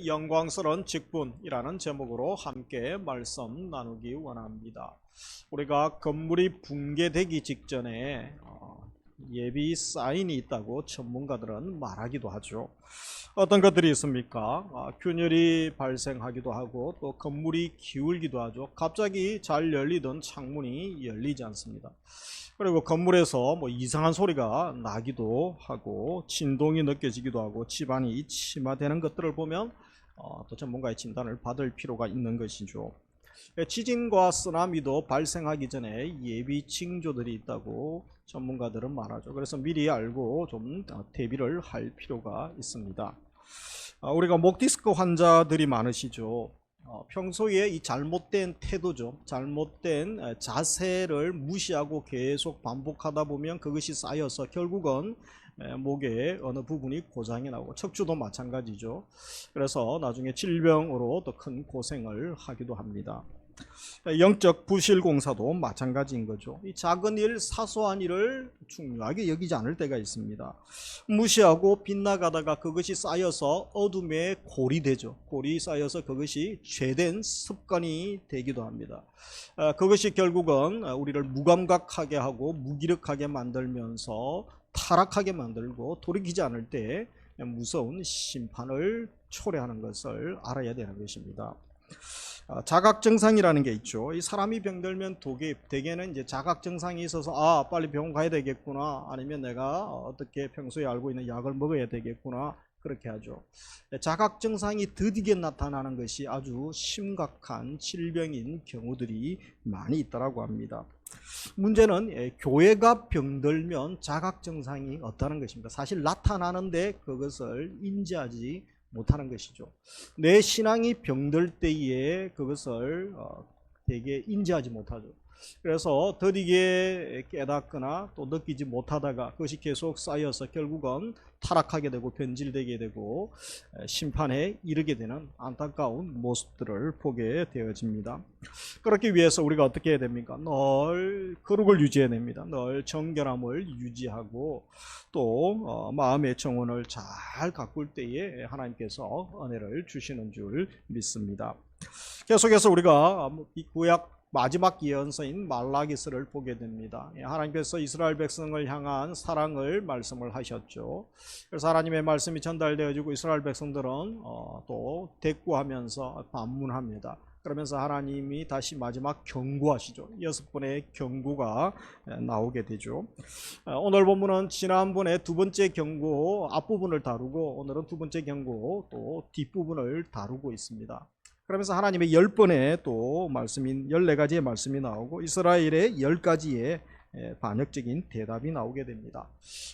영광스러운 직분이라는 제목으로 함께 말씀 나누기 원합니다. 우리가 건물이 붕괴되기 직전에 예비 사인이 있다고 전문가들은 말하기도 하죠. 어떤 것들이 있습니까? 균열이 발생하기도 하고 또 건물이 기울기도 하죠. 갑자기 잘 열리던 창문이 열리지 않습니다. 그리고 건물에서 이상한 소리가 나기도 하고 진동이 느껴지기도 하고 집안이 침하되는 것들을 보면 또 전문가의 진단을 받을 필요가 있는 것이죠. 지진과 쓰나미도 발생하기 전에 예비 징조들이 있다고 전문가들은 말하죠. 그래서 미리 알고 좀 대비를 할 필요가 있습니다. 우리가 목 디스크 환자들이 많으시죠. 평소에 이 잘못된 태도죠. 잘못된 자세를 무시하고 계속 반복하다 보면 그것이 쌓여서 결국은 목의 어느 부분이 고장이 나고 척추도 마찬가지죠. 그래서 나중에 질병으로 더 큰 고생을 하기도 합니다. 영적 부실 공사도 마찬가지인 거죠. 이 작은 일, 사소한 일을 중요하게 여기지 않을 때가 있습니다. 무시하고 빗나가다가 그것이 쌓여서 어둠의 골이 되죠. 골이 쌓여서 그것이 죄된 습관이 되기도 합니다. 그것이 결국은 우리를 무감각하게 하고 무기력하게 만들면서 타락하게 만들고 돌이키지 않을 때 무서운 심판을 초래하는 것을 알아야 되는 것입니다. 자각증상이라는 게 있죠. 이 사람이 병들면 대개는 이제 자각증상이 있어서 빨리 병원 가야 되겠구나, 아니면 내가 어떻게 평소에 알고 있는 약을 먹어야 되겠구나, 그렇게 하죠. 자각증상이 더디게 나타나는 것이 아주 심각한 질병인 경우들이 많이 있다고 합니다. 문제는 교회가 병들면 자각증상이 없다는 것입니다. 사실 나타나는데 그것을 인지하지 못하는 것이죠. 내 신앙이 병들 때에 그것을 되게 인지하지 못하죠. 그래서 더디게 깨닫거나 또 느끼지 못하다가 그것이 계속 쌓여서 결국은 타락하게 되고 변질되게 되고 심판에 이르게 되는 안타까운 모습들을 보게 되어집니다. 그렇기 위해서 우리가 어떻게 해야 됩니까? 늘 거룩을 유지해야 됩니다. 늘 정결함을 유지하고 또 마음의 정원을 잘 가꿀 때에 하나님께서 은혜를 주시는 줄 믿습니다. 계속해서 우리가 이 구약 마지막 예언서인 말라기서를 보게 됩니다. 하나님께서 이스라엘 백성을 향한 사랑을 말씀을 하셨죠. 그래서 하나님의 말씀이 전달되어지고 이스라엘 백성들은 또 대꾸하면서 반문합니다. 그러면서 하나님이 다시 마지막 경고하시죠. 6번의 경고가 나오게 되죠. 오늘 본문은 지난번에 두 번째 경고 앞부분을 다루고 오늘은 두 번째 경고 또 뒷부분을 다루고 있습니다. 그러면서 하나님의 10번의 또 말씀인 14가지의 말씀이 나오고 이스라엘의 10가지의 반역적인 대답이 나오게 됩니다.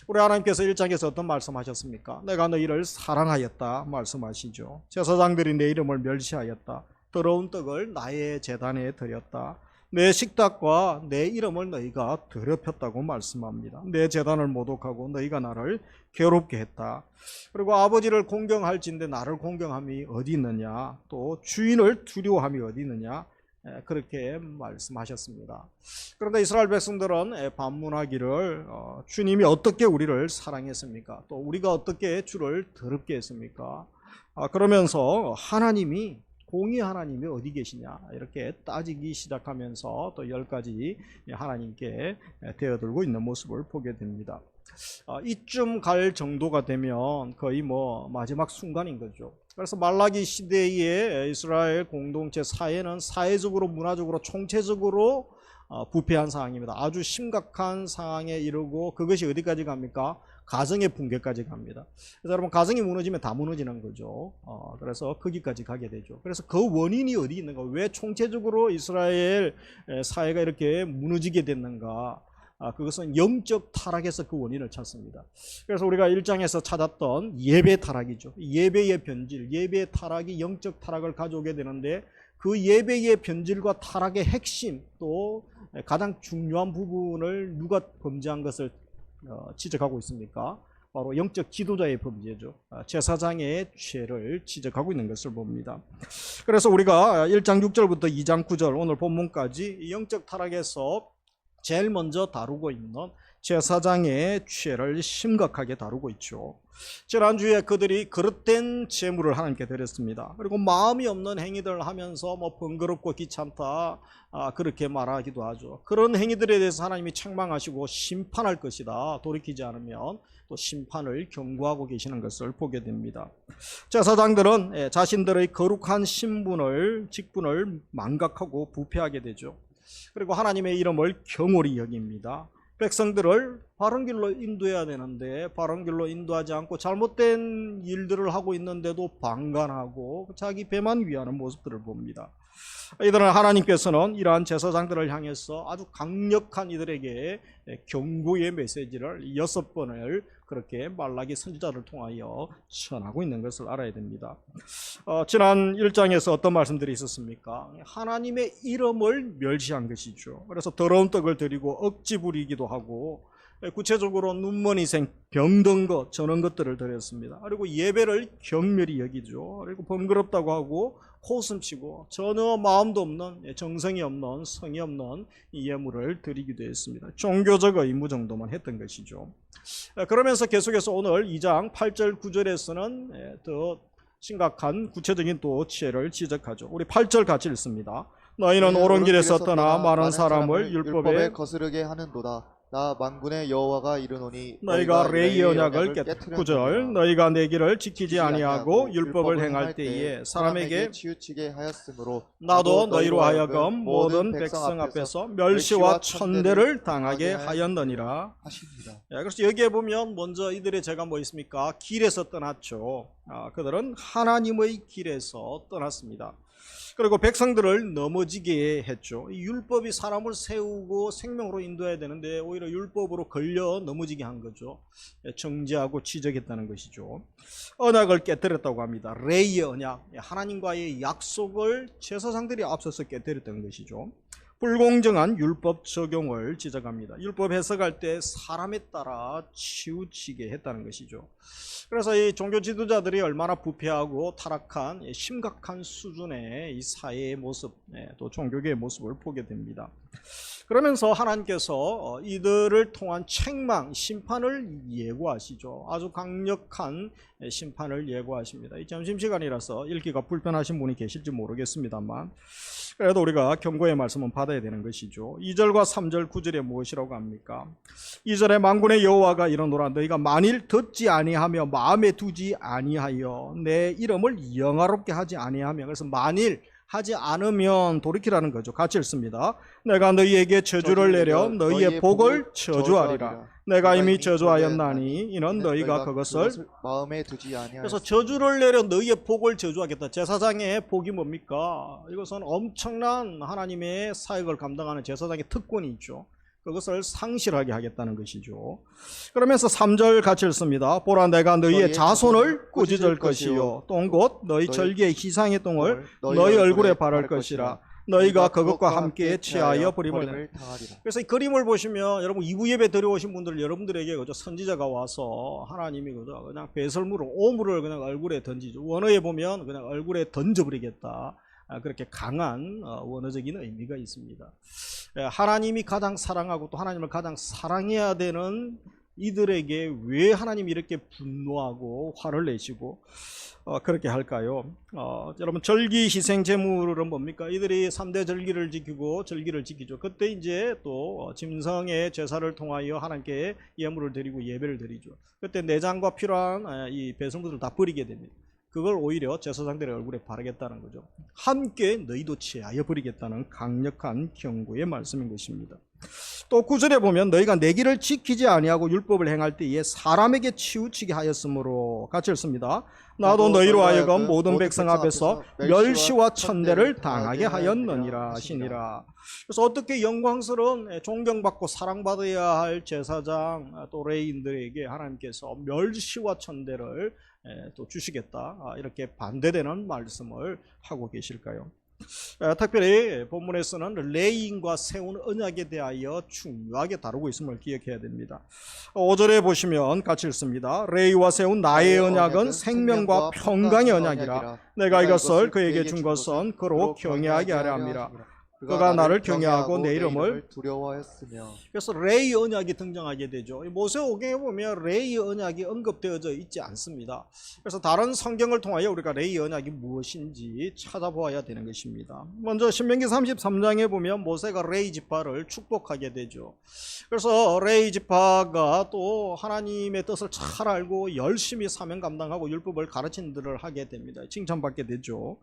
우리 하나님께서 1장에서 어떤 말씀하셨습니까? 내가 너희를 사랑하였다 말씀하시죠. 제사장들이 내 이름을 멸시하였다. 더러운 떡을 나의 제단에 드렸다. 내 식탁과 내 이름을 너희가 더럽혔다고 말씀합니다. 내 제단을 모독하고 너희가 나를 괴롭게 했다. 그리고 아버지를 공경할진대 나를 공경함이 어디 있느냐, 또 주인을 두려워함이 어디 있느냐, 그렇게 말씀하셨습니다. 그런데 이스라엘 백성들은 반문하기를 주님이 어떻게 우리를 사랑했습니까? 또 우리가 어떻게 주를 더럽게 했습니까? 그러면서 하나님이 공의 하나님이 어디 계시냐 이렇게 따지기 시작하면서 또 10가지 하나님께 대어들고 있는 모습을 보게 됩니다. 이쯤 갈 정도가 되면 거의 마지막 순간인 거죠. 그래서 말라기 시대의 이스라엘 공동체 사회는 사회적으로 문화적으로 총체적으로 부패한 상황입니다. 아주 심각한 상황에 이르고 그것이 어디까지 갑니까? 가정의 붕괴까지 갑니다. 그래서 여러분 가정이 무너지면 다 무너지는 거죠. 그래서 거기까지 가게 되죠. 그래서 그 원인이 어디 있는가? 왜 총체적으로 이스라엘 사회가 이렇게 무너지게 됐는가? 그것은 영적 타락에서 그 원인을 찾습니다. 그래서 우리가 1장에서 찾았던 예배 타락이죠. 예배의 변질, 예배의 타락이 영적 타락을 가져오게 되는데 그 예배의 변질과 타락의 핵심 또 가장 중요한 부분을 누가 범죄한 것을 지적하고 있습니까? 바로 영적 지도자의 범죄죠. 제사장의 죄를 지적하고 있는 것을 봅니다. 그래서 우리가 1장 6절부터 2장 9절 오늘 본문까지 영적 타락에서 제일 먼저 다루고 있는 제사장의 죄를 심각하게 다루고 있죠. 지난주에 그들이 그릇된 제물을 하나님께 드렸습니다. 그리고 마음이 없는 행위들을 하면서 번거롭고 귀찮다 그렇게 말하기도 하죠. 그런 행위들에 대해서 하나님이 책망하시고 심판할 것이다. 돌이키지 않으면 또 심판을 경고하고 계시는 것을 보게 됩니다. 제사장들은 자신들의 거룩한 직분을 망각하고 부패하게 되죠. 그리고 하나님의 이름을 경홀히 여깁니다. 백성들을 바른 길로 인도해야 되는데 바른 길로 인도하지 않고 잘못된 일들을 하고 있는데도 방관하고 자기 배만 위하는 모습들을 봅니다. 이들은 하나님께서는 이러한 제사장들을 향해서 아주 강력한 이들에게 경고의 메시지를 6번을 그렇게 말라기 선지자를 통하여 전하고 있는 것을 알아야 됩니다. 지난 1장에서 어떤 말씀들이 있었습니까? 하나님의 이름을 멸시한 것이죠. 그래서 더러운 떡을 드리고 억지 부리기도 하고 구체적으로 눈먼이생, 병든 것, 저런 것들을 드렸습니다. 그리고 예배를 경멸히 여기죠. 그리고 번거롭다고 하고 코웃음치고 전혀 마음도 없는, 정성이 없는, 성이 없는 이 예물을 드리기도 했습니다. 종교적 의무 정도만 했던 것이죠. 그러면서 계속해서 오늘 2장 8절 9절에서는 더 심각한 구체적인 또 지혜를 지적하죠. 우리 8절 같이 읽습니다. 너희는 옳은 길에서 떠나 많은 사람을 율법에 거스르게 하는도다. 나 만군의 여호와가 이르노니 너희가 레위의 언약을 깨뜨렸다. 9절 너희가 내 길을 지키지 아니하고 율법을 행할 때에 사람에게 치우치게 하였으므로 나도 너희로 하여금 모든 백성 앞에서 멸시와 천대를 당하게 하였느니라 하십니다. 그래서 여기에 보면 먼저 이들의 죄가 뭐 있습니까? 길에서 떠났죠. 그들은 하나님의 길에서 떠났습니다. 그리고 백성들을 넘어지게 했죠. 이 율법이 사람을 세우고 생명으로 인도해야 되는데 오히려 율법으로 걸려 넘어지게 한 거죠. 정죄하고 지적했다는 것이죠. 언약을 깨뜨렸다고 합니다. 레위의 언약, 하나님과의 약속을 제사장들이 앞서서 깨뜨렸던 것이죠. 불공정한 율법 적용을 지적합니다. 율법 해석할 때 사람에 따라 치우치게 했다는 것이죠. 그래서 이 종교 지도자들이 얼마나 부패하고 타락한 심각한 수준의 이 사회의 모습, 또 종교계의 모습을 보게 됩니다. 그러면서 하나님께서 이들을 통한 책망, 심판을 예고하시죠. 아주 강력한 심판을 예고하십니다. 이 점심시간이라서 읽기가 불편하신 분이 계실지 모르겠습니다만 그래도 우리가 경고의 말씀은 받아야 되는 것이죠. 2절과 3절 9절에 무엇이라고 합니까? 2절에 만군의 여호와가 이르노라 너희가 만일 듣지 아니하며 마음에 두지 아니하여 내 이름을 영화롭게 하지 아니하며 그래서 만일 하지 않으면 돌이키라는 거죠. 같이 읽습니다. 내가 너희에게 저주를 내려 너희의 복을 저주하리라. 내가 이미 저주하였나니 이는 너희가 그것을 마음에 두지 아니하였으니 그래서 저주를 내려 너희의 복을 저주하겠다. 제사장의 복이 뭡니까? 이것은 엄청난 하나님의 사역을 감당하는 제사장의 특권이 있죠. 그것을 상실하게 하겠다는 것이죠. 그러면서 3절 같이 읽습니다. 보라 내가 너희의 자손을 꾸짖을 것이요 똥 곧 너희 절기의 희상의 똥을 너희 얼굴에 바를 것이라. 너희가 그것과 함께 취하여 버림을 당하리라. 그래서 이 그림을 보시면 여러분 이부 예배 드려오신 분들 여러분들에게 그저 선지자가 와서 하나님이 그냥 배설물을 오물을 그냥 얼굴에 던지죠. 원어에 보면 그냥 얼굴에 던져버리겠다. 그렇게 강한 원어적인 의미가 있습니다. 하나님이 가장 사랑하고 또 하나님을 가장 사랑해야 되는 이들에게 왜 하나님이 이렇게 분노하고 화를 내시고 그렇게 할까요? 여러분 절기 희생 제물은 뭡니까? 이들이 3대 절기를 지키고 절기를 지키죠. 그때 이제 또 짐승의 제사를 통하여 하나님께 예물을 드리고 예배를 드리죠. 그때 내장과 필요한 이 배송물을 다 버리게 됩니다. 그걸 오히려 제사장들의 얼굴에 바르겠다는 거죠. 함께 너희도 취하여 버리겠다는 강력한 경고의 말씀인 것입니다. 또 9절에 보면 너희가 내 길을 지키지 아니하고 율법을 행할 때에 사람에게 치우치게 하였으므로 같이 읽습니다. 나도 너희로 하여금 모든 백성 앞에서 멸시와 천대를 당하게 하였느니라 하시니라. 그래서 어떻게 영광스러운 존경받고 사랑받아야 할 제사장 또 레위인들에게 하나님께서 멸시와 천대를 또 주시겠다 이렇게 반대되는 말씀을 하고 계실까요? 특별히 본문에서는 레위인과 세운 언약에 대하여 중요하게 다루고 있음을 기억해야 됩니다. 5절에 보시면 같이 읽습니다. 레위와 세운 나의 언약은 생명과 평강의 언약이라. 내가 이것을 그에게 준 것은 그로 경외하게 하려 함이라. 그가 나를 경외하고 내 이름을 두려워했으며. 그래서 레이 언약이 등장하게 되죠. 모세오경에 보면 레이 언약이 언급되어져 있지 않습니다. 그래서 다른 성경을 통하여 우리가 레이 언약이 무엇인지 찾아보아야 되는 것입니다. 먼저 신명기 33장에 보면 모세가 레이 지파를 축복하게 되죠. 그래서 레이 지파가 또 하나님의 뜻을 잘 알고 열심히 사명 감당하고 율법을 가르치는 일을 하게 됩니다. 칭찬받게 되죠.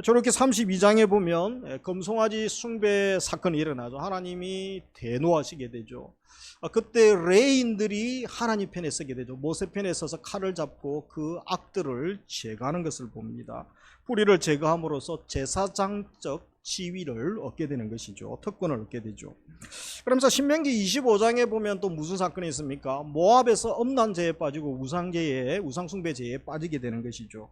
저렇게 32장에 보면 금송아지 숭배 사건이 일어나죠. 하나님이 대노하시게 되죠. 그때 레인들이 하나님 편에 서게 되죠. 모세 편에 서서 칼을 잡고 그 악들을 제거하는 것을 봅니다. 불의를 제거함으로써 제사장적 지위를 얻게 되는 것이죠. 특권을 얻게 되죠. 그러면서 신명기 25장에 보면 또 무슨 사건이 있습니까? 모압에서 음란죄에 빠지고 우상숭배죄에 빠지게 되는 것이죠.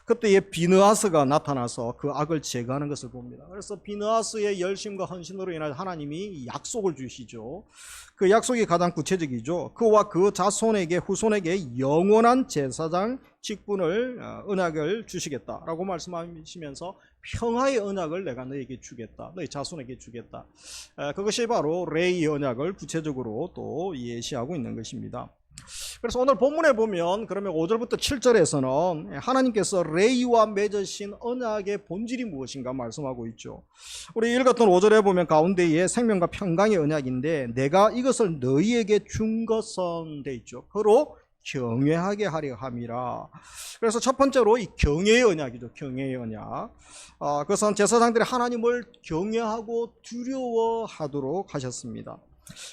그때에 비느하스가 나타나서 그 악을 제거하는 것을 봅니다. 그래서 비느하스의 열심과 헌신으로 인해 하나님이 약속을 주시죠. 그 약속이 가장 구체적이죠. 그와 그 자손에게 후손에게 영원한 제사장 직분을 언약을 주시겠다라고 말씀하시면서 평화의 언약을 내가 너에게 주겠다. 너희 자손에게 주겠다. 그것이 바로 레이 언약을 구체적으로 또 예시하고 있는 것입니다. 그래서 오늘 본문에 보면 그러면 5절부터 7절에서는 하나님께서 레이와 맺으신 언약의 본질이 무엇인가 말씀하고 있죠. 우리 읽었던 5절에 보면 가운데에 생명과 평강의 언약인데 내가 이것을 너희에게 준 것은 돼 있죠. 그로 경외하게 하려 함이라. 그래서 첫 번째로 이 경외의 언약이죠. 경외의 언약. 그것은 제사장들이 하나님을 경외하고 두려워하도록 하셨습니다.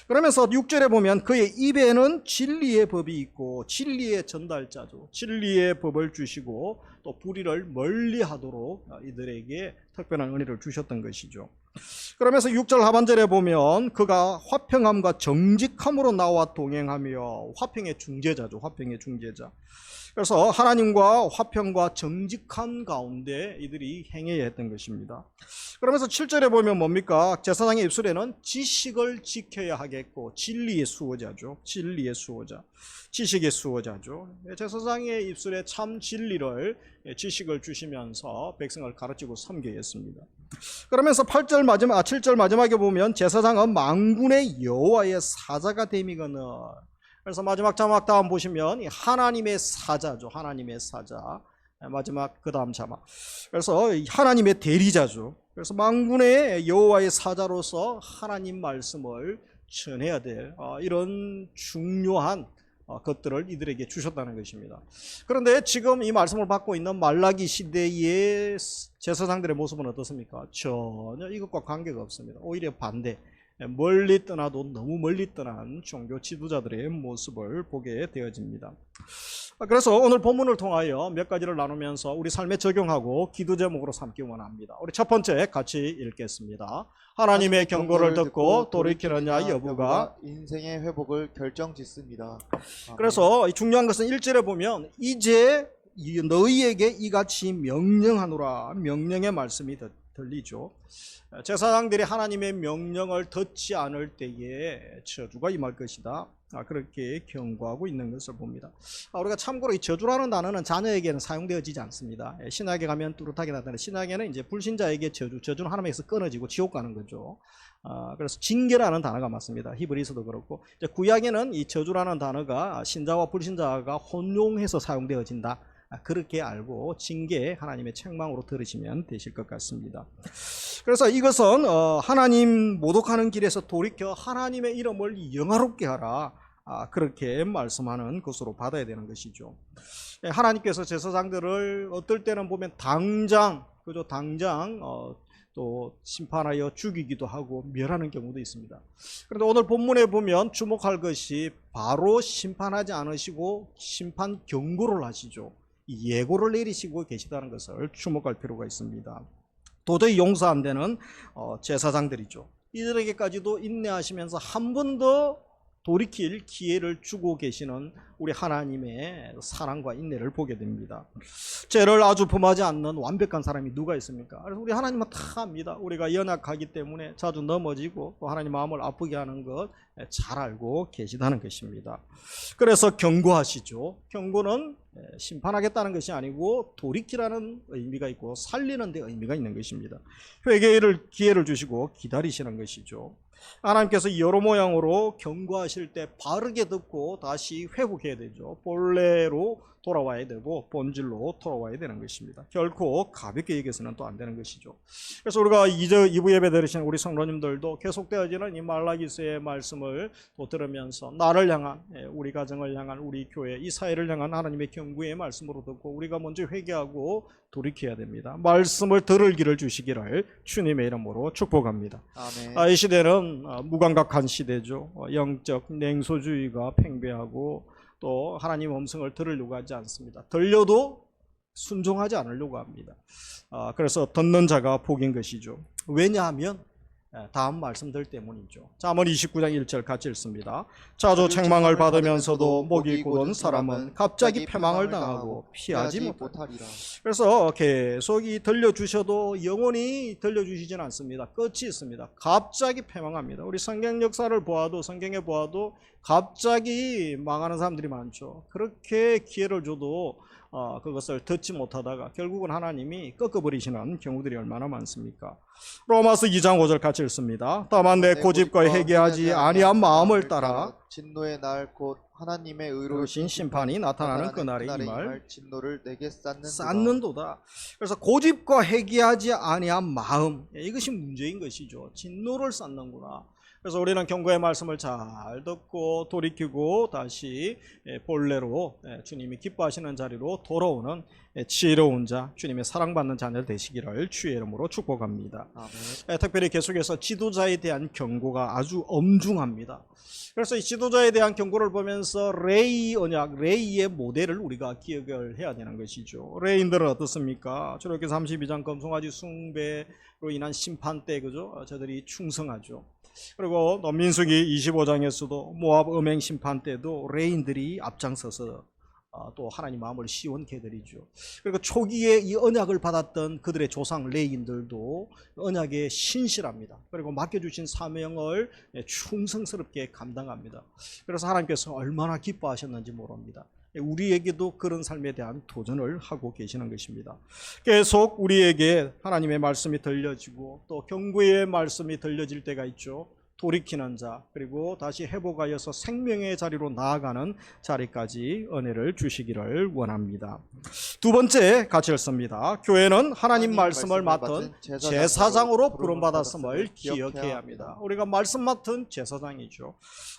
그러면서 6절에 보면 그의 입에는 진리의 법이 있고 진리의 전달자죠. 진리의 법을 주시고 또 불의를 멀리하도록 이들에게 특별한 은혜를 주셨던 것이죠. 그러면서 6절 하반절에 보면 그가 화평함과 정직함으로 나와 동행하며 화평의 중재자죠. 화평의 중재자. 그래서 하나님과 화평과 정직함 가운데 이들이 행해야 했던 것입니다. 그러면서 7절에 보면 뭡니까? 제사장의 입술에는 지식을 지켜야 하겠고 진리의 수호자죠. 진리의 수호자. 지식의 수호자죠. 제사장의 입술에 참 진리를 지식을 주시면서 백성을 가르치고 섬겨야 했습니다. 그러면서 7절 마지막에 보면 제사장은 만군의 여호와의 사자가 됨이거늘. 그래서 마지막 자막 다음 보시면 하나님의 사자죠. 하나님의 사자. 마지막 그 다음 자막. 그래서 하나님의 대리자죠. 그래서 만군의 여호와의 사자로서 하나님 말씀을 전해야 될 이런 중요한 것들을 이들에게 주셨다는 것입니다. 그런데 지금 이 말씀을 받고 있는 말라기 시대의 제사장들의 모습은 어떻습니까? 전혀 이것과 관계가 없습니다. 오히려 반대. 멀리 떠나도 너무 멀리 떠난 종교 지도자들의 모습을 보게 되어집니다. 그래서 오늘 본문을 통하여 몇 가지를 나누면서 우리 삶에 적용하고 기도 제목으로 삼기 원합니다. 우리 첫 번째 같이 읽겠습니다. 하나님의 경고를 듣고 돌이키느냐 여부가 인생의 회복을 결정짓습니다. 그래서 중요한 것은 1절에 보면 이제 너희에게 이같이 명령하노라. 명령의 말씀이 들리죠. 제사장들이 하나님의 명령을 듣지 않을 때에 저주가 임할 것이다. 그렇게 경고하고 있는 것을 봅니다. 우리가 참고로 이 저주라는 단어는 자녀에게는 사용되어지지 않습니다. 신약에 가면 뚜렷하게 나타나는 신약에는 이제 불신자에게 저주는 하나님에게서 끊어지고 지옥 가는 거죠. 그래서 징계라는 단어가 맞습니다. 히브리서도 그렇고 이제 구약에는 이 저주라는 단어가 신자와 불신자가 혼용해서 사용되어진다. 그렇게 알고 징계 하나님의 책망으로 들으시면 되실 것 같습니다. 그래서 이것은 하나님 모독하는 길에서 돌이켜 하나님의 이름을 영화롭게 하라. 그렇게 말씀하는 것으로 받아야 되는 것이죠. 하나님께서 제사장들을 어떨 때는 보면 당장 또 심판하여 죽이기도 하고 멸하는 경우도 있습니다. 그런데 오늘 본문에 보면 주목할 것이 바로 심판하지 않으시고 심판 경고를 하시죠. 예고를 내리시고 계시다는 것을 주목할 필요가 있습니다. 도저히 용서 안 되는 제사장들이죠. 이들에게까지도 인내하시면서 한 번 더 돌이킬 기회를 주고 계시는 우리 하나님의 사랑과 인내를 보게 됩니다. 죄를 아주 범하지 않는 완벽한 사람이 누가 있습니까? 그래서 우리 하나님은 다 압니다. 우리가 연약하기 때문에 자주 넘어지고 또 하나님 마음을 아프게 하는 것 잘 알고 계시다는 것입니다. 그래서 경고하시죠. 경고는 심판하겠다는 것이 아니고 돌이키라는 의미가 있고 살리는 데 의미가 있는 것입니다. 회개를 기회를 주시고 기다리시는 것이죠. 하나님께서 여러 모양으로 경고하실 때 바르게 듣고 다시 회복해야 되죠. 본래로 돌아와야 되고 본질로 돌아와야 되는 것입니다. 결코 가볍게 여겨서는 또 안 되는 것이죠. 그래서 우리가 2부 예배 들으시는 우리 성도님들도 계속되어지는 이 말라기서의 말씀을 또 들으면서 나를 향한, 우리 가정을 향한, 우리 교회, 이 사회를 향한 하나님의 경고의 말씀으로 듣고 우리가 먼저 회개하고 돌이켜야 됩니다. 말씀을 들을 길을 주시기를 주님의 이름으로 축복합니다. 아멘. 이 시대는 무감각한 시대죠. 영적 냉소주의가 팽배하고 또 하나님 음성을 들으려고 하지 않습니다. 들려도 순종하지 않으려고 합니다. 그래서 듣는 자가 복인 것이죠. 왜냐하면 다음 말씀들 때문이죠. 잠언 29장 1절 같이 읽습니다. 자주 책망을 받으면서도 목이 굳은 사람은 갑자기 패망을 당하고 피하지 못하리라. 그래서 계속 이 들려주셔도 영원히 들려주시지는 않습니다. 끝이 있습니다. 갑자기 패망합니다. 우리 성경 역사를 보아도, 성경에 보아도 갑자기 망하는 사람들이 많죠. 그렇게 기회를 줘도 그것을 듣지 못하다가 결국은 하나님이 꺾어버리시는 경우들이 얼마나 많습니까? 로마서 2장 5절 같이 읽습니다. 다만 내 고집과 회개하지 아니한 마음을 따라 진노의 날 곧 하나님의 의로우신 심판이 나타나는 그날에 이 말 진노를 내게 쌓는도다. 그래서 고집과 회개하지 아니한 마음, 이것이 문제인 것이죠. 진노를 쌓는구나. 그래서 우리는 경고의 말씀을 잘 듣고 돌이키고 다시 본래로 주님이 기뻐하시는 자리로 돌아오는 지혜로운 자, 주님의 사랑받는 자녀 되시기를 주의 이름으로 축복합니다. 아멘. 특별히 계속해서 지도자에 대한 경고가 아주 엄중합니다. 그래서 이 지도자에 대한 경고를 보면서 레이 언약, 레이의 모델을 우리가 기억을 해야 되는 것이죠. 레인들은 어떻습니까? 출애굽기 32장 검송아지 숭배로 인한 심판 때, 그죠? 저들이 충성하죠. 그리고 민수기 25장에서도 모압 음행 심판 때도 레인들이 앞장서서 또 하나님 마음을 시원케 해드리죠. 그리고 초기에 이 언약을 받았던 그들의 조상 레인들도 언약에 신실합니다. 그리고 맡겨주신 사명을 충성스럽게 감당합니다. 그래서 하나님께서 얼마나 기뻐하셨는지 모릅니다. 우리에게도 그런 삶에 대한 도전을 하고 계시는 것입니다. 계속 우리에게 하나님의 말씀이 들려지고 또 경고의 말씀이 들려질 때가 있죠. 돌이키는 자, 그리고 다시 회복하여서 생명의 자리로 나아가는 자리까지 은혜를 주시기를 원합니다. 두 번째 같이 읽습니다. 교회는 하나님 말씀을 맡은 제사장으로 부름받았음을 기억해야 합니다. 우리가 말씀 맡은 제사장이죠.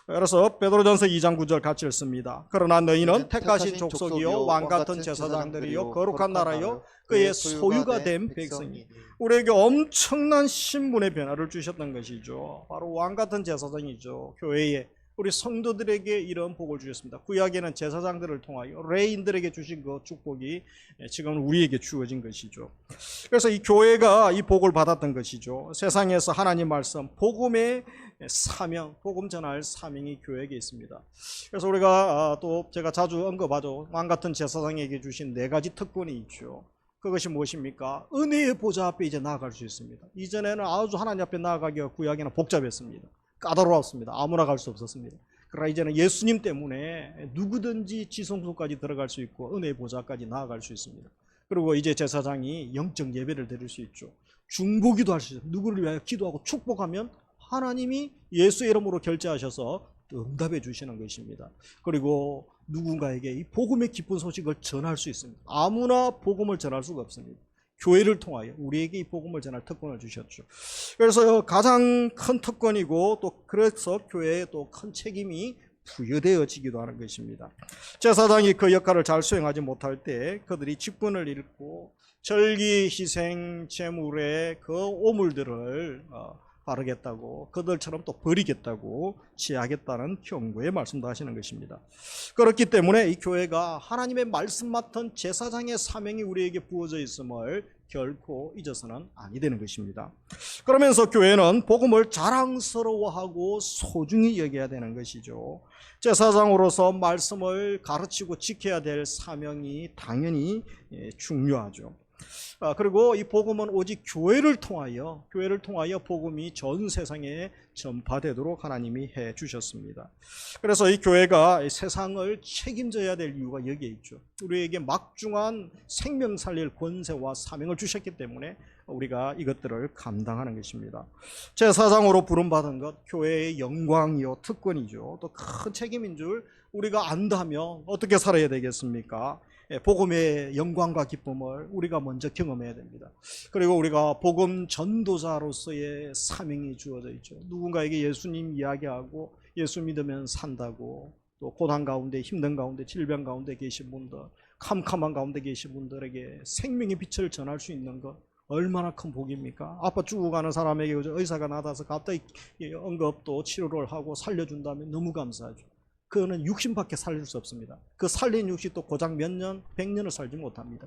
그래서 베드로전서 2장 9절 같이 읽습니다. 그러나 너희는 택하신 족속이요 왕같은 제사장들이요 거룩한 나라요 그의 소유가 된 백성이. 우리에게 엄청난 신분의 변화를 주셨던 것이죠. 바로 왕같은 제사장이죠. 교회에 우리 성도들에게 이런 복을 주셨습니다. 구약에는 제사장들을 통하여 레인들에게 주신 그 축복이 지금 우리에게 주어진 것이죠. 그래서 이 교회가 이 복을 받았던 것이죠. 세상에서 하나님 말씀, 복음의 사명, 복음 전할 사명이 교회에게 있습니다. 그래서 우리가 또 제가 자주 언급하죠. 왕같은 제사장에게 주신 4가지 특권이 있죠. 그것이 무엇입니까? 은혜의 보좌 앞에 이제 나아갈 수 있습니다. 이전에는 아주 하나님 앞에 나아가기가 구약에는 복잡했습니다. 까다로웠습니다. 아무나 갈 수 없었습니다. 그러나 이제는 예수님 때문에 누구든지 지성소까지 들어갈 수 있고 은혜의 보좌까지 나아갈 수 있습니다. 그리고 이제 제사장이 영적 예배를 드릴 수 있죠. 중보기도 할 수 있어요. 누구를 위하여 기도하고 축복하면 하나님이 예수의 이름으로 결제하셔서 응답해 주시는 것입니다. 그리고 누군가에게 이 복음의 기쁜 소식을 전할 수 있습니다. 아무나 복음을 전할 수가 없습니다. 교회를 통하여 우리에게 이 복음을 전할 특권을 주셨죠. 그래서 가장 큰 특권이고 또 그래서 교회에 또 큰 책임이 부여되어지기도 하는 것입니다. 제사장이 그 역할을 잘 수행하지 못할 때 그들이 직분을 잃고 절기, 희생, 제물의 그 오물들을 바르겠다고 그들처럼 또 버리겠다고 지하겠다는 경고의 말씀도 하시는 것입니다. 그렇기 때문에 이 교회가 하나님의 말씀 맡은 제사장의 사명이 우리에게 부어져 있음을 결코 잊어서는 아니 되는 것입니다. 그러면서 교회는 복음을 자랑스러워하고 소중히 여겨야 되는 것이죠. 제사장으로서 말씀을 가르치고 지켜야 될 사명이 당연히 중요하죠. 그리고 이 복음은 오직 교회를 통하여 복음이 전 세상에 전파되도록 하나님이 해 주셨습니다. 그래서 이 교회가 이 세상을 책임져야 될 이유가 여기에 있죠. 우리에게 막중한 생명 살릴 권세와 사명을 주셨기 때문에 우리가 이것들을 감당하는 것입니다. 제사장으로 부름받은 것, 교회의 영광이요 특권이죠. 또 큰 책임인 줄 우리가 안다면 어떻게 살아야 되겠습니까? 복음의 영광과 기쁨을 우리가 먼저 경험해야 됩니다. 그리고 우리가 복음 전도자로서의 사명이 주어져 있죠. 누군가에게 예수님 이야기하고 예수 믿으면 산다고, 또 고난 가운데, 힘든 가운데, 질병 가운데 계신 분들, 캄캄한 가운데 계신 분들에게 생명의 빛을 전할 수 있는 것, 얼마나 큰 복입니까? 아파 죽어가는 사람에게 의사가 나타나서 갑자기 응급도 치료를 하고 살려준다면 너무 감사하죠. 그거는 육신밖에 살릴 수 없습니다. 그 살린 육신 또 고작 몇 년, 100년을 살지 못합니다.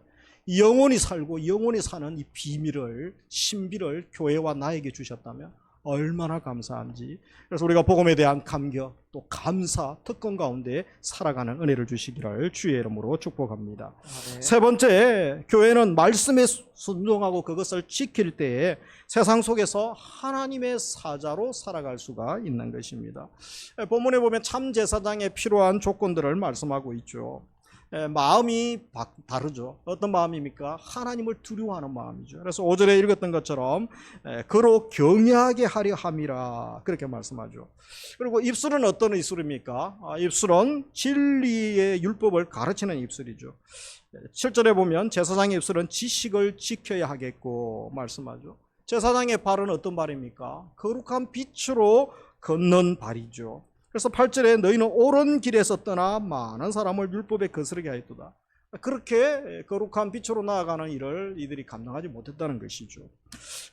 영원히 살고 영원히 사는 이 비밀을, 신비를 교회와 나에게 주셨다면 얼마나 감사한지. 그래서 우리가 복음에 대한 감격, 또 감사, 특권 가운데 살아가는 은혜를 주시기를 주의 이름으로 축복합니다. 아멘. 세 번째, 교회는 말씀에 순종하고 그것을 지킬 때에 세상 속에서 하나님의 사자로 살아갈 수가 있는 것입니다. 본문에 보면 참 제사장에 필요한 조건들을 말씀하고 있죠. 마음이 다르죠. 어떤 마음입니까? 하나님을 두려워하는 마음이죠. 그래서 5절에 읽었던 것처럼 그로 경외하게 하려 함이라 그렇게 말씀하죠. 그리고 입술은 어떤 입술입니까? 입술은 진리의 율법을 가르치는 입술이죠. 7절에 보면 제사장의 입술은 지식을 지켜야 하겠고 말씀하죠. 제사장의 발은 어떤 발입니까? 거룩한 빛으로 걷는 발이죠. 그래서 8절에 너희는 옳은 길에서 떠나 많은 사람을 율법에 거스르게 하였도다. 그렇게 거룩한 빛으로 나아가는 일을 이들이 감당하지 못했다는 것이죠.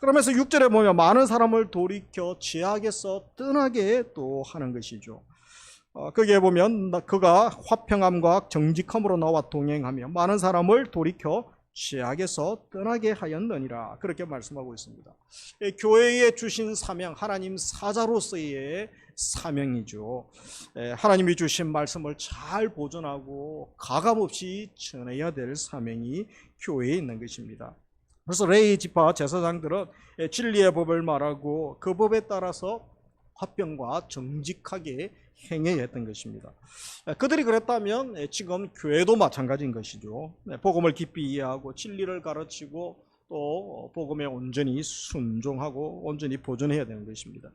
그러면서 6절에 보면 많은 사람을 돌이켜 죄악에서 떠나게 또 하는 것이죠. 거기에 보면 그가 화평함과 정직함으로 나와 동행하며 많은 사람을 돌이켜 죄악에서 떠나게 하였느니라 그렇게 말씀하고 있습니다. 교회에 주신 사명, 하나님 사자로서의 사명이죠. 하나님이 주신 말씀을 잘 보존하고 가감없이 전해야 될 사명이 교회에 있는 것입니다. 그래서 레위 지파 제사장들은 진리의 법을 말하고 그 법에 따라서 화평과 정직하게 행해야 했던 것입니다. 그들이 그랬다면 지금 교회도 마찬가지인 것이죠. 복음을 깊이 이해하고 진리를 가르치고 또 복음에 온전히 순종하고 온전히 보존해야 되는 것입니다.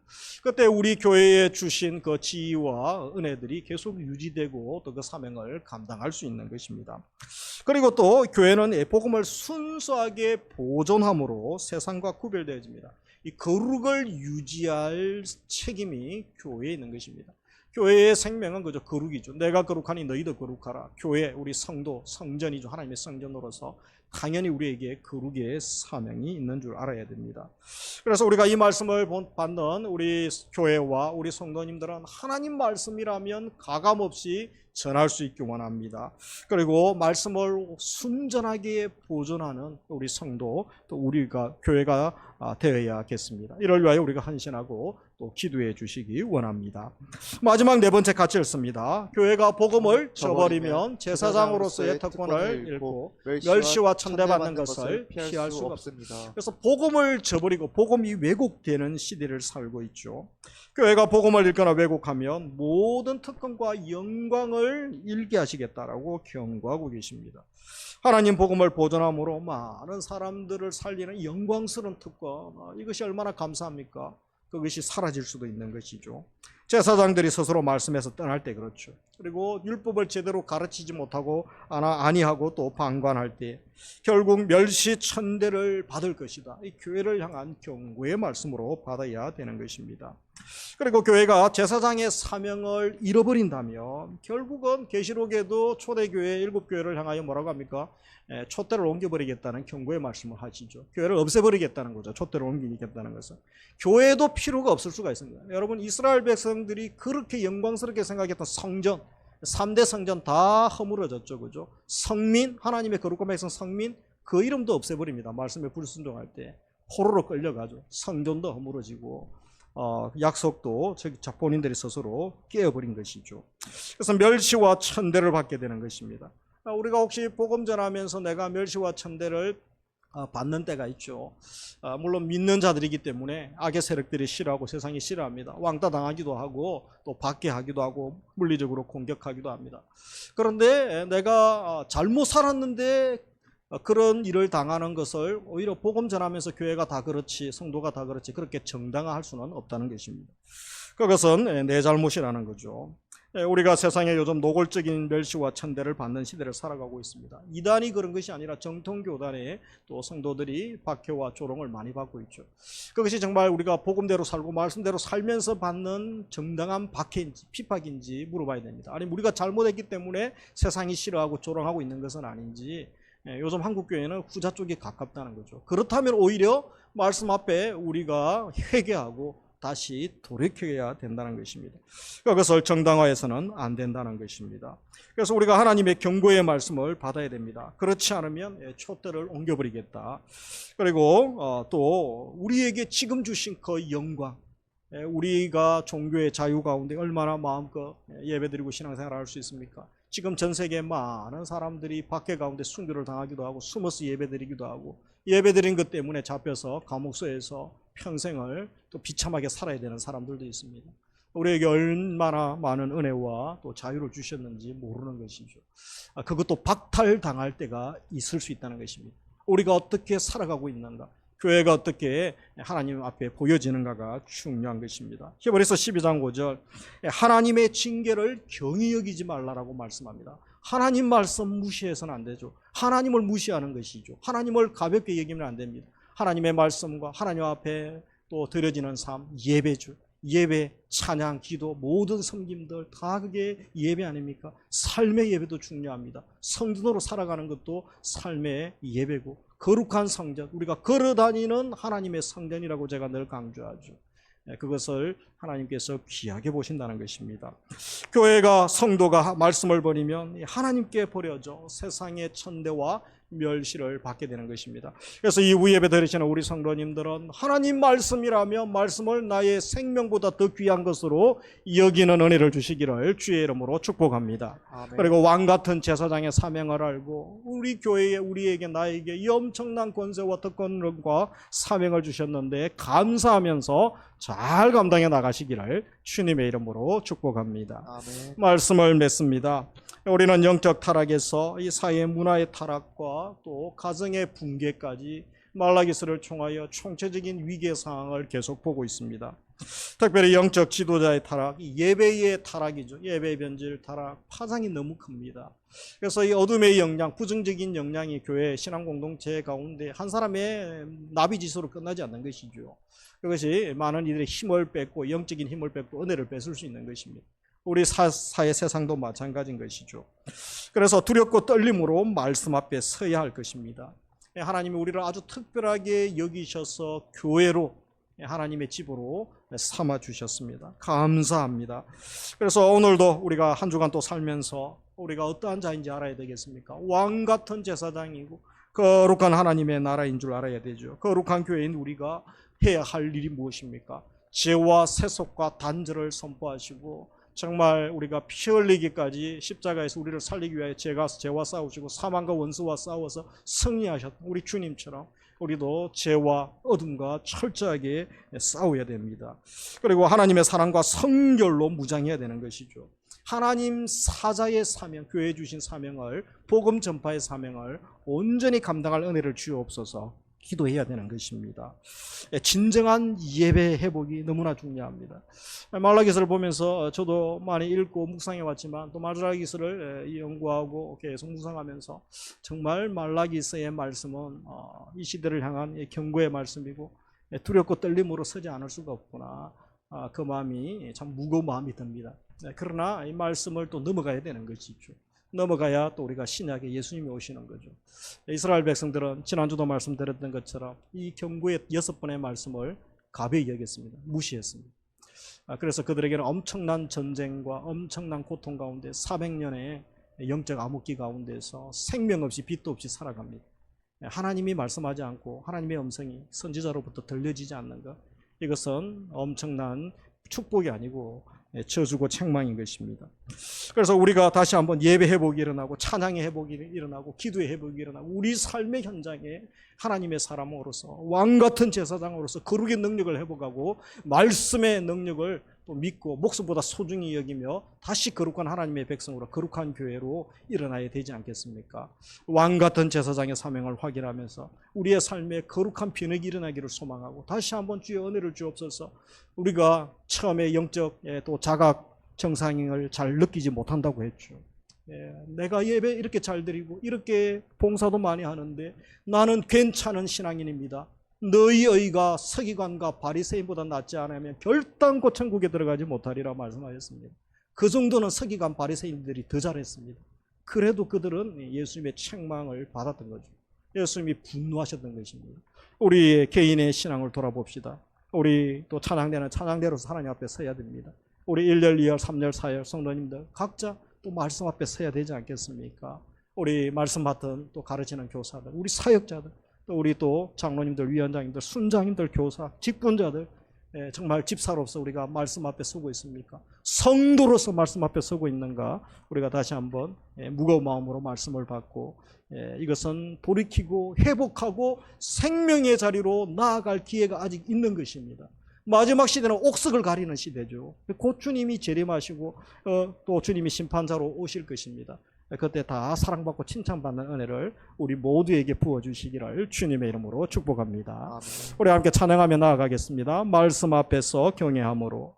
그때 우리 교회에 주신 그 지위와 은혜들이 계속 유지되고 또 그 사명을 감당할 수 있는 것입니다. 그리고 또 교회는 복음을 순수하게 보존함으로 세상과 구별되어집니다. 이 거룩을 유지할 책임이 교회에 있는 것입니다. 교회의 생명은 그저 거룩이죠. 내가 거룩하니 너희도 거룩하라. 교회, 우리 성도, 성전이죠. 하나님의 성전으로서 당연히 우리에게 거룩의 사명이 있는 줄 알아야 됩니다. 그래서 우리가 이 말씀을 받는 우리 교회와 우리 성도님들은 하나님 말씀이라면 가감없이 전할 수 있기 원합니다. 그리고 말씀을 순전하게 보존하는 우리 성도, 또 우리가 교회가 되어야겠습니다. 이를 위하여 우리가 헌신하고 또 기도해 주시기 원합니다. 마지막 네 번째 같이 읽습니다. 교회가 복음을 저버리면 제사장으로서의 특권을 잃고 멸시와 천대받는 것을 피할 수가 없습니다. 그래서 복음을 저버리고 복음이 왜곡되는 시대를 살고 있죠. 교회가 복음을 읽거나 왜곡하면 모든 특권과 영광을 잃게 하시겠다라고 경고하고 계십니다. 하나님 복음을 보존함으로 많은 사람들을 살리는 영광스러운 특권, 이것이 얼마나 감사합니까? 그것이 사라질 수도 있는 것이죠. 제사장들이 스스로 말씀에서 떠날 때 그렇죠. 그리고 율법을 제대로 가르치지 못하고 아니하고 또 방관할 때 결국 멸시천대를 받을 것이다. 이 교회를 향한 경고의 말씀으로 받아야 되는 것입니다. 그리고 교회가 제사장의 사명을 잃어버린다면 결국은 계시록에도 초대교회 7교회를 향하여 뭐라고 합니까? 촛대를 옮겨버리겠다는 경고의 말씀을 하시죠. 교회를 없애버리겠다는 거죠. 촛대를 옮기겠다는 것은. 교회도 필요가 없을 수가 있습니다. 여러분, 이스라엘 백성들이 그렇게 영광스럽게 생각했던 성전, 3대 성전 다 허물어졌죠. 그죠? 성민, 하나님의 거룩한 백성 성민, 그 이름도 없애버립니다. 말씀에 불순종할 때 포로로 끌려가죠. 성전도 허물어지고 약속도 본인들이 스스로 깨어버린 것이죠. 그래서 멸시와 천대를 받게 되는 것입니다. 우리가 혹시 복음 전하면서 내가 멸시와 천대를 받는 때가 있죠. 물론 믿는 자들이기 때문에 악의 세력들이 싫어하고 세상이 싫어합니다. 왕따 당하기도 하고 또 받게 하기도 하고 물리적으로 공격하기도 합니다. 그런데 내가 잘못 살았는데 그런 일을 당하는 것을 오히려 복음 전하면서 교회가 다 그렇지, 성도가 다 그렇지 그렇게 정당화할 수는 없다는 것입니다. 그것은 내 잘못이라는 거죠. 우리가 세상에 요즘 노골적인 멸시와 천대를 받는 시대를 살아가고 있습니다. 이단이 그런 것이 아니라 정통교단의 또 성도들이 박해와 조롱을 많이 받고 있죠. 그것이 정말 우리가 복음대로 살고 말씀대로 살면서 받는 정당한 박해인지 핍박인지 물어봐야 됩니다. 아니 우리가 잘못했기 때문에 세상이 싫어하고 조롱하고 있는 것은 아닌지, 요즘 한국교회는 후자 쪽이 가깝다는 거죠. 그렇다면 오히려 말씀 앞에 우리가 회개하고 다시 돌이켜야 된다는 것입니다. 그것을 정당화해서는 안 된다는 것입니다. 그래서 우리가 하나님의 경고의 말씀을 받아야 됩니다. 그렇지 않으면 촛대를 옮겨버리겠다. 그리고 또 우리에게 지금 주신 그 영광, 우리가 종교의 자유 가운데 얼마나 마음껏 예배드리고 신앙생활을 할 수 있습니까? 지금 전 세계 많은 사람들이 박해 가운데 순교를 당하기도 하고 숨어서 예배드리기도 하고 예배드린 것 때문에 잡혀서 감옥소에서 평생을 또 비참하게 살아야 되는 사람들도 있습니다. 우리에게 얼마나 많은 은혜와 또 자유를 주셨는지 모르는 것이죠. 그것도 박탈당할 때가 있을 수 있다는 것입니다. 우리가 어떻게 살아가고 있는가, 교회가 어떻게 하나님 앞에 보여지는가가 중요한 것입니다. 히브리서 12장 5절, 하나님의 징계를 경히 여기지 말라라고 말씀합니다. 하나님 말씀 무시해서는 안 되죠. 하나님을 무시하는 것이죠. 하나님을 가볍게 여기면 안 됩니다. 하나님의 말씀과 하나님 앞에 또 드려지는 삶, 예배죠. 예배, 찬양, 기도, 모든 섬김들 다 그게 예배 아닙니까? 삶의 예배도 중요합니다. 성전으로 살아가는 것도 삶의 예배고, 거룩한 성전, 우리가 걸어다니는 하나님의 성전이라고 제가 늘 강조하죠. 그것을 하나님께서 귀하게 보신다는 것입니다. 교회가, 성도가 말씀을 버리면 하나님께 버려져 세상의 천대와 멸시를 받게 되는 것입니다. 그래서 이 예배 드리시는 우리 성도님들은 하나님 말씀이라면 말씀을 나의 생명보다 더 귀한 것으로 여기는 은혜를 주시기를 주의 이름으로 축복합니다. 아멘. 그리고 왕같은 제사장의 사명을 알고 우리 교회에, 우리에게, 나에게 이 엄청난 권세와 특권과 사명을 주셨는데 감사하면서 잘 감당해 나가시기를 주님의 이름으로 축복합니다. 아멘. 말씀을 맺습니다. 우리는 영적 타락에서 이 사회 문화의 타락과 또 가정의 붕괴까지 말라기스를 통하여 총체적인 위기의 상황을 계속 보고 있습니다. 특별히 영적 지도자의 타락, 예배의 타락이죠. 예배의 변질 타락, 파장이 너무 큽니다. 그래서 이 어둠의 영향, 부정적인 영향이 교회 신앙 공동체 가운데 한 사람의 나비지수로 끝나지 않는 것이죠. 그것이 많은 이들의 힘을 뺏고 영적인 힘을 뺏고 은혜를 뺏을 수 있는 것입니다. 우리 사회 세상도 마찬가지인 것이죠. 그래서 두렵고 떨림으로 말씀 앞에 서야 할 것입니다. 하나님이 우리를 아주 특별하게 여기셔서 교회로, 하나님의 집으로 삼아 주셨습니다. 감사합니다. 그래서 오늘도 우리가 한 주간 또 살면서 우리가 어떠한 자인지 알아야 되겠습니까? 왕 같은 제사장이고 거룩한 하나님의 나라인 줄 알아야 되죠. 거룩한 교회인 우리가 해야 할 일이 무엇입니까? 죄와 세속과 단절을 선포하시고 정말 우리가 피 흘리기까지 십자가에서 우리를 살리기 위하여 죄와 싸우시고 사망과 원수와 싸워서 승리하셨던 우리 주님처럼 우리도 죄와 어둠과 철저하게 싸워야 됩니다. 그리고 하나님의 사랑과 성결로 무장해야 되는 것이죠. 하나님 사자의 사명, 교회에 주신 사명을, 복음 전파의 사명을 온전히 감당할 은혜를 주옵소서 기도해야 되는 것입니다. 진정한 예배 회복이 너무나 중요합니다. 말라기서를 보면서 저도 많이 읽고 묵상해 왔지만 또 말라기서를 연구하고 계속 묵상하면서 정말 말라기서의 말씀은 이 시대를 향한 경고의 말씀이고 두렵고 떨림으로 서지 않을 수가 없구나. 그 마음이 참 무거운 마음이 듭니다. 그러나 이 말씀을 또 넘어가야 되는 것이죠. 넘어가야 또 우리가 신약에 예수님이 오시는 거죠. 이스라엘 백성들은 지난주도 말씀드렸던 것처럼 이 경고의 6번의 말씀을 가벼이 여겼습니다. 무시했습니다. 그래서 그들에게는 엄청난 전쟁과 엄청난 고통 가운데 400년의 영적 암흑기 가운데서 생명 없이 빛도 없이 살아갑니다. 하나님이 말씀하지 않고 하나님의 음성이 선지자로부터 들려지지 않는 것, 이것은 엄청난 축복이 아니고 저주고 책망인 것입니다. 그래서 우리가 다시 한번 예배 회복이 일어나고 찬양의 회복이 일어나고 기도의 회복이 일어나고 우리 삶의 현장에 하나님의 사람으로서 왕같은 제사장으로서 거룩의 능력을 회복하고 말씀의 능력을 또 믿고 목숨보다 소중히 여기며 다시 거룩한 하나님의 백성으로 거룩한 교회로 일어나야 되지 않겠습니까? 왕같은 제사장의 사명을 확인하면서 우리의 삶에 거룩한 변혁이 일어나기를 소망하고 다시 한번 주의 은혜를 주옵소서. 우리가 처음에 영적 또 자각 정상을 잘 느끼지 못한다고 했죠. 내가 예배 이렇게 잘 드리고 이렇게 봉사도 많이 하는데 나는 괜찮은 신앙인입니다. 너희 의가 서기관과 바리새인보다 낫지 않으면 결단코 천국에 들어가지 못하리라 말씀하셨습니다. 그 정도는 서기관 바리새인들이 더 잘했습니다. 그래도 그들은 예수님의 책망을 받았던 거죠. 예수님이 분노하셨던 것입니다. 우리 개인의 신앙을 돌아봅시다. 우리 또 찬양대는 찬양대로서 하나님 앞에 서야 됩니다. 우리 1열, 2열, 3열, 4열 성도님들 각자 또 말씀 앞에 서야 되지 않겠습니까? 우리 말씀 맡은 또 가르치는 교사들, 우리 사역자들, 또 우리 또 장로님들, 위원장님들, 순장님들, 교사, 직분자들, 정말 집사로서 우리가 말씀 앞에 서고 있습니까? 성도로서 말씀 앞에 서고 있는가? 우리가 다시 한번 무거운 마음으로 말씀을 받고 이것은 돌이키고 회복하고 생명의 자리로 나아갈 기회가 아직 있는 것입니다. 마지막 시대는 옥석을 가리는 시대죠. 곧 주님이 재림하시고 또 주님이 심판자로 오실 것입니다. 그때 다 사랑받고 칭찬받는 은혜를 우리 모두에게 부어주시기를 주님의 이름으로 축복합니다. 아멘. 우리 함께 찬양하며 나아가겠습니다. 말씀 앞에서 경외함으로